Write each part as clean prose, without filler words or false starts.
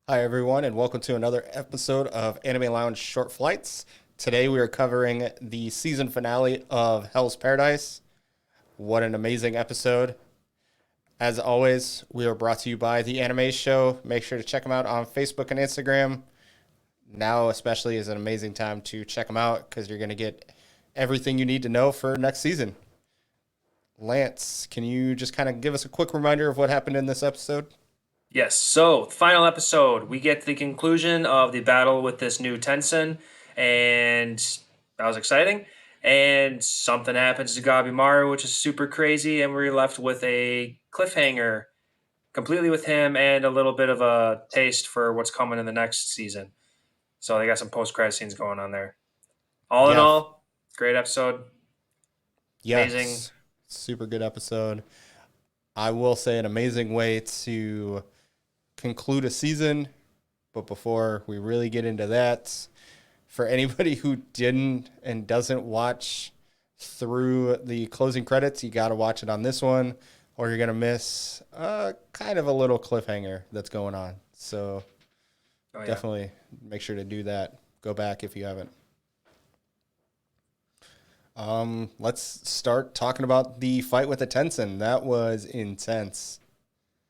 Hi, everyone, and welcome to another episode of Anime Lounge Short Flights. Today, we are covering the season finale of Hell's Paradise. What an amazing episode. As always, we are brought to you by The Anime Show. Make sure to check them out on Facebook and Instagram. Now, especially, is an amazing time to check them out because you're going to get everything you need to know for next season. Lance, can you just kind of give us a quick reminder of what happened in this episode? Yes, so final episode, we get to the conclusion of the battle with this new Tensen, and that was exciting. And something happens to Gabimaru, which is super crazy, and we're left with a cliffhanger completely with him and a little bit of a taste for what's coming in the next season. So they got some post credit scenes going on there. All in Yeah, all, great episode, amazing. yes, super good episode. I will say an amazing way to conclude a season. But before we really get into that, for anybody who didn't and doesn't watch through the closing credits, you got to watch it on this one, or you're going to miss kind of a little cliffhanger that's going on. So Oh yeah. definitely make sure to do that. Go back if you haven't. Let's start talking about the fight with the Tensen. That was intense.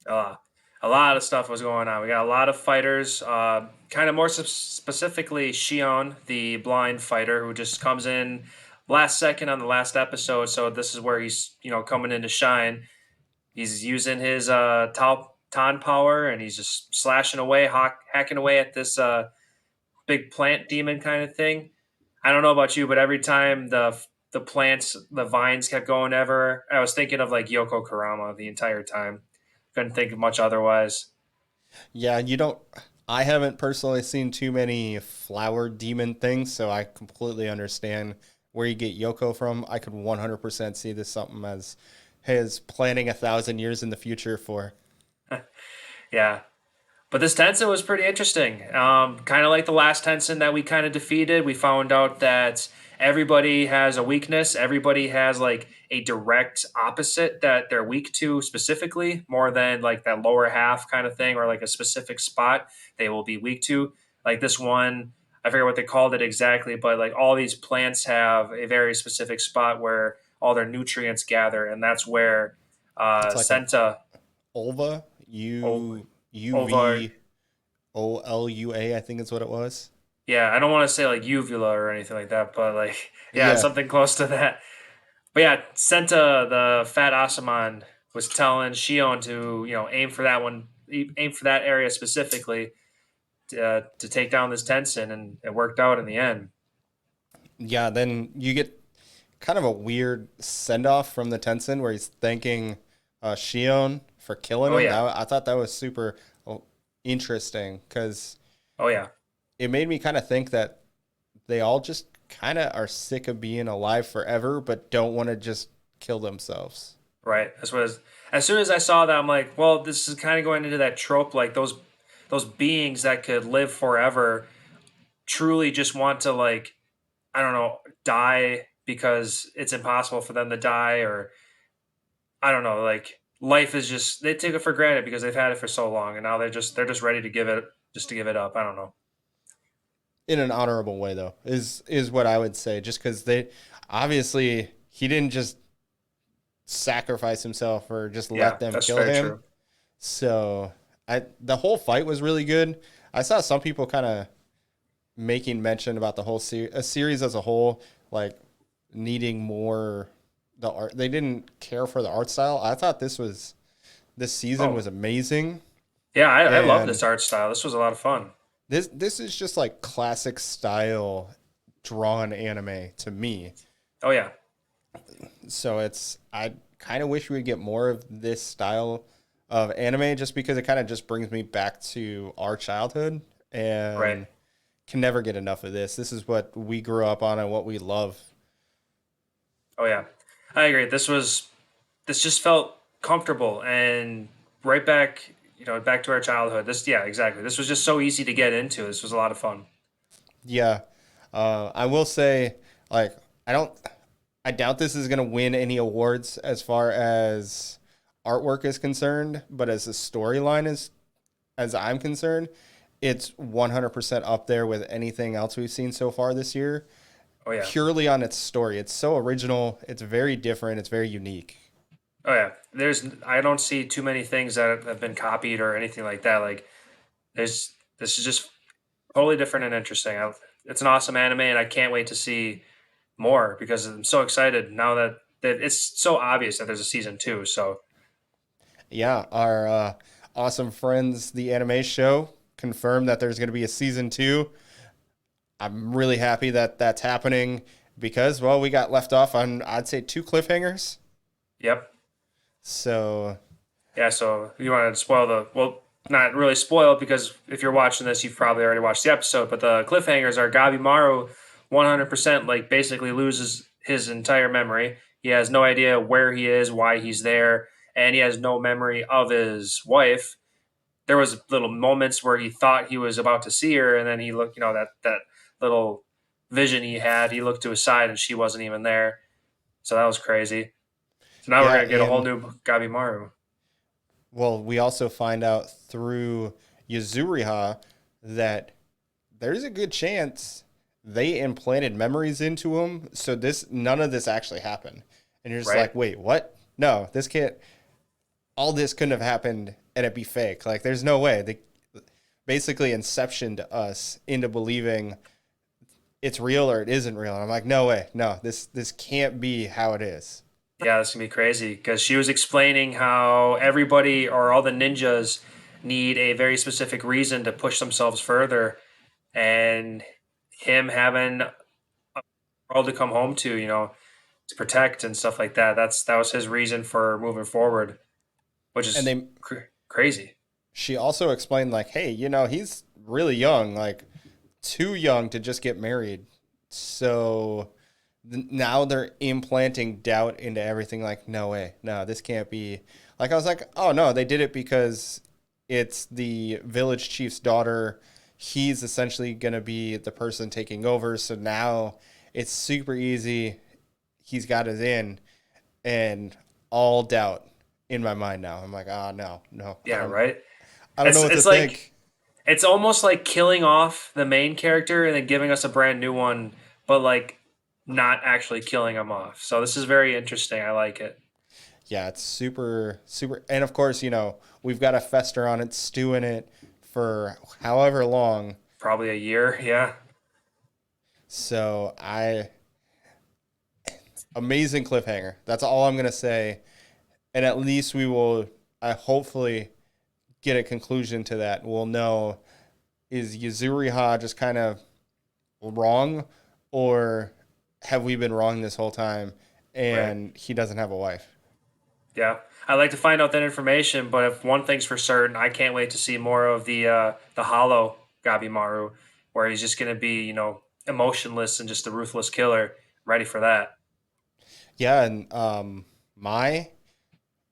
Uh, a lot of stuff was going on. We got a lot of fighters. Kind of more specifically, Shion, the blind fighter, who just comes in last second on the last episode. So this is where he's coming in to shine. He's using his Tan power, and he's just slashing away, hacking away at this big plant demon kind of thing. I don't know about you, but every time the plants, the vines kept going ever, I was thinking of like Yoko Karama the entire time. Couldn't think of much otherwise. Yeah, you don't. I haven't personally seen too many flower demon things, so I completely understand where you get Yoko from. I could 100% see this something as his planning 1,000 years in the future for. Yeah. But this Tensen was pretty interesting. Kind of like the last Tensen that we kind of defeated. We found out that everybody has a weakness. Everybody has like a direct opposite that they're weak to specifically, more than like that lower half kind of thing or like a specific spot they will be weak to. Like this one, I forget what they called it exactly, but like all these plants have a very specific spot where all their nutrients gather, and that's where It's like an Senta Ulva, over over UVOLUA, I think is what it was. Yeah, I don't want to say like uvula or anything like that, but like yeah, Yeah, something close to that. But yeah, Senta, the fat Asaman, was telling Shion to aim for that one, aim for that area specifically to take down this Tensen, and it worked out in the end. yeah. Then you get kind of a weird send off from the Tensen where he's thanking Shion for killing Oh him. yeah, I thought that was super interesting because oh yeah, it made me kind of think that they all just kind of are sick of being alive forever, but don't want to just kill themselves. right. As soon as I saw that, I'm like, well, this is kind of going into that trope, like those beings that could live forever truly just want to like I don't know, die because it's impossible for them to die, or I don't know, like life is just they take it for granted because they've had it for so long, and now they're just ready to give it up. I don't know. In an honorable way, though, is what I would say. Just because they obviously he didn't just sacrifice himself or just Yeah, let them that's kill very him. true. So the whole fight was really good. I saw some people kind of making mention about the whole a series as a whole, like needing more the art. They didn't care for the art style. I thought this season Oh was amazing, yeah, I love and this art style. This was a lot of fun. this is just like classic style drawn anime to me. Oh yeah, So it's I kind of wish we would get more of this style of anime just because it kind of just brings me back to our childhood right. and can never get enough of this. This is what we grew up on and what we love. Oh yeah, I agree. This just felt comfortable and right back back to our childhood. This yeah exactly. This was just so easy to get into. This was a lot of fun. Yeah. I will say, like, I don't, I doubt this is going to win any awards as far as artwork is concerned, but as a storyline is, as I'm concerned, It's 100% up there with anything else we've seen so far this year, Oh yeah. purely on its story. It's so original, it's very different, it's very unique. Oh yeah. I don't see too many things that have been copied or anything like that. Like this is just totally different and interesting. It's an awesome anime, and I can't wait to see more because I'm so excited now that it's so obvious that there's a season two. So Yeah, our awesome friends, the anime show, confirmed that there's going to be a season two. I'm really happy that that's happening because, well, we got left off on, I'd say, two cliffhangers. yep. So, Yeah, so you want to spoil not really spoil it because if you're watching this, you've probably already watched the episode. But the cliffhangers are Gabimaru 100% like basically loses his entire memory. He has no idea where he is, why he's there, and he has no memory of his wife. There was little moments where he thought he was about to see her, and then he looked, that little vision he had. He looked to his side, and she wasn't even there. So that was crazy. So now we're yeah, gonna get a whole and new Gabimaru. well, we also find out through Yuzuriha that there's a good chance they implanted memories into him. So none of this actually happened. And you're just Right? like, wait, what? No, this can't, all this couldn't have happened and it be fake. Like, there's no way. They basically inceptioned us into believing it's real or it isn't real. And I'm like, no way. No, this can't be how it is. Yeah, that's gonna be crazy because she was explaining how everybody or all the ninjas need a very specific reason to push themselves further, and him having a world to come home to, to protect and stuff like that. That was his reason for moving forward, which And is they crazy. she also explained like, hey, he's really young, like too young to just get married. So now they're implanting doubt into everything. Like, no way, no, this can't be. Like, I was like, oh no, they did it because it's the village chief's daughter. He's essentially gonna be the person taking over. So now it's super easy. He's got his in, and all doubt in my mind now. I'm like, ah, no, no, Yeah, right. I don't know It's what to it's like think. it's almost like killing off the main character and then giving us a brand new one, but like not actually killing him off. So this is very interesting. I like it. Yeah, it's super, super. And of course, we've got to fester on it, stew in it for however long. Probably a year. Yeah. So amazing cliffhanger. That's all I'm going to say. And at least we will, I hopefully get a conclusion to that. We'll know, is Yuzuriha just kind of wrong, or have we been wrong this whole time Right. and he doesn't have a wife? Yeah. I'd like to find out that information, but if one thing's for certain, I can't wait to see more of the hollow Gabimaru, where he's just gonna be, emotionless and just a ruthless killer. Ready for that. Yeah, and my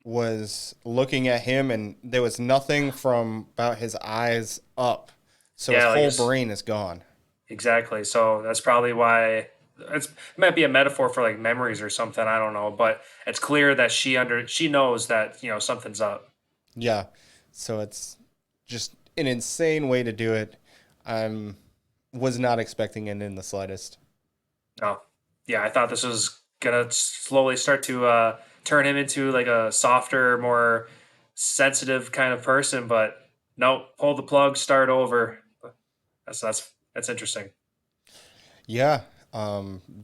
was looking at him and there was nothing from about his eyes up. So his Yeah, like whole it's brain is gone. exactly. So that's probably why it might be a metaphor for like memories or something. I don't know, but it's clear that she knows that something's up. Yeah. So it's just an insane way to do it. I'm was not expecting it in the slightest. No, yeah, I thought this was gonna slowly start to turn him into like a softer, more sensitive kind of person, but no, pull the plug, start over. That's interesting. Yeah.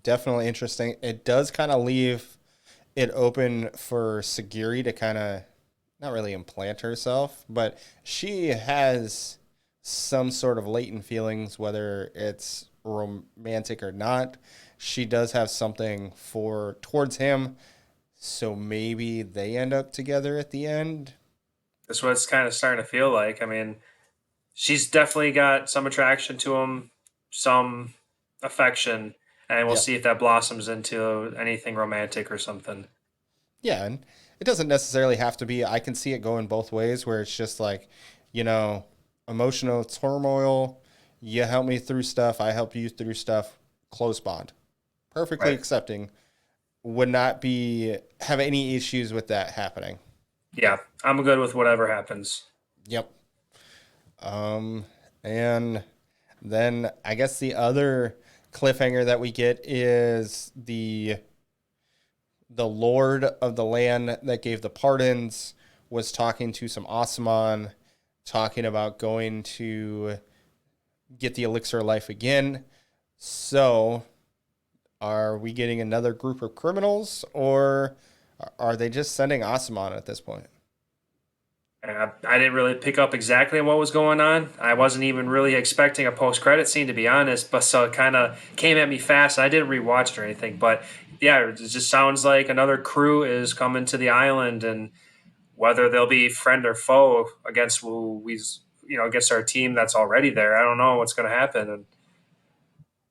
Definitely interesting. It does kind of leave it open for Sagiri to kind of not really implant herself, but she has some sort of latent feelings, whether it's romantic or not. She does have something for towards him, so maybe they end up together at the end. That's what it's kind of starting to feel like. I mean, she's definitely got some attraction to him, some affection, and we'll Yep. see if that blossoms into anything romantic or something. Yeah, and it doesn't necessarily have to be. I can see it going both ways, where it's just like, you know, emotional turmoil. You help me through stuff. I help you through stuff. Close bond. Perfectly Right. accepting. Would not be have any issues with that happening. Yeah, I'm good with whatever happens. Yep. Um, And then I guess the other cliffhanger that we get is the lord of the land that gave the pardons was talking to some Asuman, talking about going to get the elixir of life again. So, are we getting another group of criminals, or are they just sending Asuman at this point? I didn't really pick up exactly what was going on. I wasn't even really expecting a post credit scene, to be honest. But so it kind of came at me fast. I didn't rewatch it or anything. But yeah, it just sounds like another crew is coming to the island, and whether they'll be friend or foe against who against our team that's already there. I don't know what's going to happen, and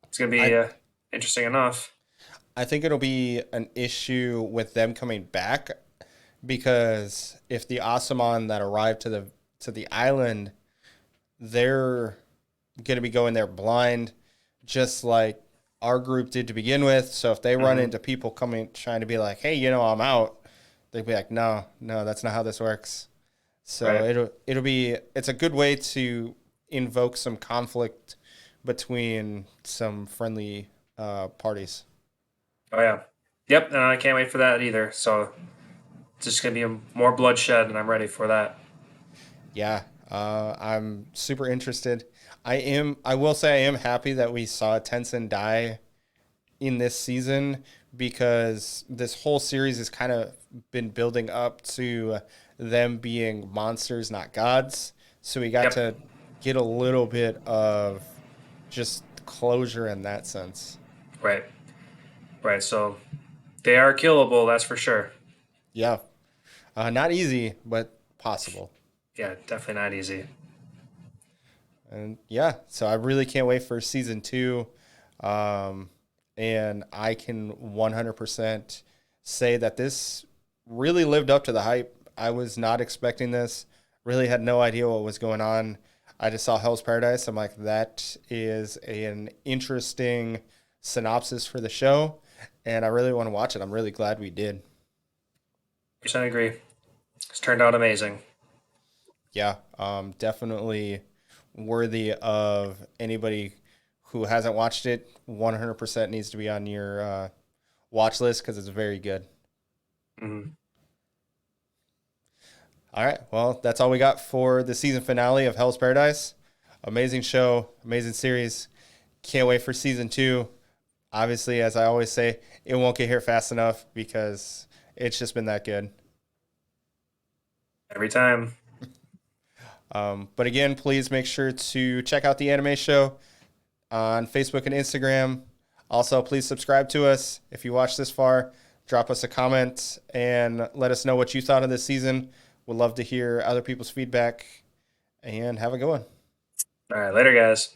it's going to I be interesting enough. I think it'll be an issue with them coming back because if the Asuman that arrived to the island, they're going to be going there blind, just like our group did to begin with. So if they run Hmm. into people coming trying to be like, "Hey, I'm out," they'd be like, "No, no, that's not how this works." So Right. it's a good way to invoke some conflict between some friendly parties. Oh yeah. Yep. And I can't wait for that either. So it's just going to be more bloodshed, and I'm ready for that. Yeah, I'm super interested. I will say I am happy that we saw Tenson die in this season because this whole series has kind of been building up to them being monsters, not gods. So we got Yep. to get a little bit of just closure in that sense. Right. Right. So they are killable, that's for sure. Yeah, not easy, but possible. Yeah, definitely not easy. And yeah, so I really can't wait for season two. Um, and I can 100% say that this really lived up to the hype. I was not expecting this, really had no idea what was going on. I just saw Hell's Paradise. I'm like, that is an interesting synopsis for the show. And I really want to watch it. I'm really glad we did. 100% agree. It's turned out amazing. Yeah, definitely worthy of anybody who hasn't watched it. 100% needs to be on your watch list because it's very good. Mhm. All right, well, that's all we got for the season finale of Hell's Paradise. Amazing show, amazing series. Can't wait for season two. Obviously, as I always say, it won't get here fast enough because it's just been that good. Every time. But again, please make sure to check out the anime show on Facebook and Instagram. Also, please subscribe to us if you watch this far. Drop us a comment and let us know what you thought of this season. We'd love to hear other people's feedback and have a good one. All right, later, guys.